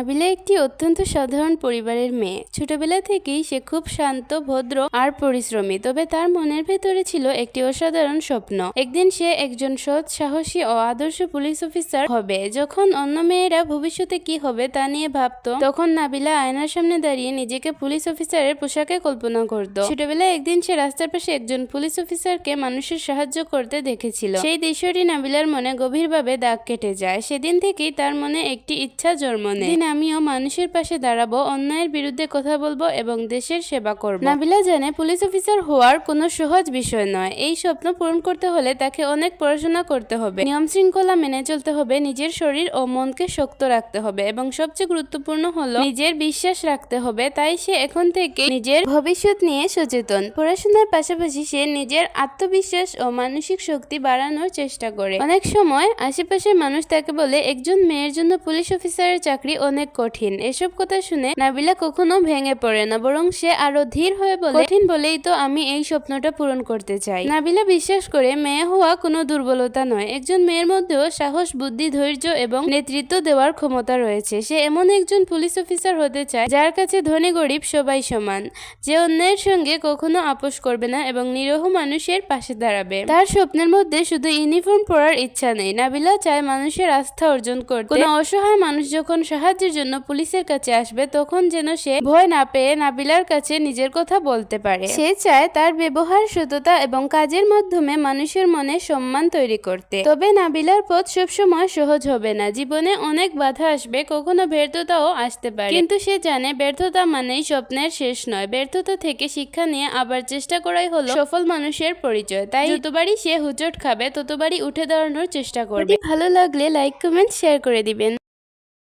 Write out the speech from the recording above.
নাবিলা একটি অত্যন্ত সাধারণ পরিবারের মেয়ে। ছোটবেলা থেকেই সে খুব শান্ত, ভদ্র আর পরিশ্রমী। তবে তার মনের ভেতরে ছিল একটি অসাধারণ স্বপ্ন। একদিন সে একজন সৎ, সাহসী ও আদর্শ পুলিশ অফিসার হবে। যখন অন্য মেয়েরা ভবিষ্যতে কি হবে তা নিয়ে ভাবত, তখন নাবিলা আয়নার সামনে দাঁড়িয়ে নিজেকে পুলিশ অফিসারের পোশাকে কল্পনা করত। ছোটবেলায় একদিন সে রাস্তার পাশে একজন পুলিশ অফিসারকে মানুষের সাহায্য করতে দেখেছিল। সেই দৃশ্যটি নাবিলার মনে গভীরভাবে দাগ কেটে যায়। সেদিন থেকেই তার মনে একটি ইচ্ছা জন্ম নেয়, আমিও মানুষের পাশে দাঁড়াবো, অন্যায়ের বিরুদ্ধে কথা বলবো এবং দেশের সেবা করব। নাবিলা জানে পুলিশ অফিসার হওয়ার কোনো সহজ বিষয় নয়। এই স্বপ্ন পূরণ করতে হলে তাকে অনেক পড়াশোনা করতে হবে, নিয়ম শৃঙ্খলা মেনে চলতে হবে, নিজের শরীর ও মনকে শক্ত রাখতে হবে এবং সবচেয়ে গুরুত্বপূর্ণ হলো নিজের বিশ্বাস রাখতে হবে। তাই সে এখন থেকে নিজের ভবিষ্যৎ নিয়ে সচেতন। পড়াশোনার পাশাপাশি সে নিজের আত্মবিশ্বাস ও মানসিক শক্তি বাড়ানোর চেষ্টা করে। অনেক সময় আশেপাশের মানুষ তাকে বলে, একজন মেয়ের জন্য পুলিশ অফিসারের চাকরি অনেক কঠিন। এসব কথা শুনে নাবিলা কখনো ভেঙে পড়ে না, বরং সে আরো ধীর হয়ে বলে, কঠিন বলেই তো আমি এই স্বপ্নটা পূরণ করতে চাই। নাবিলা বিশ্বাস করে মেয়ে হওয়া কোনো দুর্বলতা নয়। একজন মেয়ের মধ্যেও সাহস, বুদ্ধি, ধৈর্য এবং নেতৃত্ব দেওয়ার ক্ষমতা রয়েছে। সে এমন একজন পুলিশ অফিসার হতে চায় যার কাছে ধনী গরিব সবাই সমান, যে অন্যায়ের সঙ্গে কখনো আপোষ করবে না এবং নিরীহ মানুষের পাশে দাঁড়াবে। তার স্বপ্নের মধ্যে শুধু ইউনিফর্ম পরার ইচ্ছা নেই, নাবিলা চায় মানুষের আস্থা অর্জন করতে। কোনো অসহায় মানুষ যখন সাহায্যের জন্য পুলিশের কাছে আসবে, তখন যেন সে ভয় না পেয়ে নাবিলার কাছে নিজের কথা বলতে পারে। সে চায় তার ব্যবহার, সততা এবং কাজের মাধ্যমে মানুষের মনে সম্মান তৈরি করতে। তবে নাবিলার পথ সবসময় সহজ হবে না। জীবনে অনেক বাধা আসবে, কখনো ব্যর্থতাও আসতে পারে, কিন্তু সে জানে ব্যর্থতা মানেই স্বপ্নের শেষ নয়। ব্যর্থতা থেকে শিক্ষা নিয়ে আবার চেষ্টা করাই হলো সফল মানুষের পরিচয়। তাই যতবারই সে হোঁচট খাবে, ততবারই উঠে দাঁড়ানোর চেষ্টা করবে। ভালো লাগলে লাইক, কমেন্ট, শেয়ার করে দিবেন।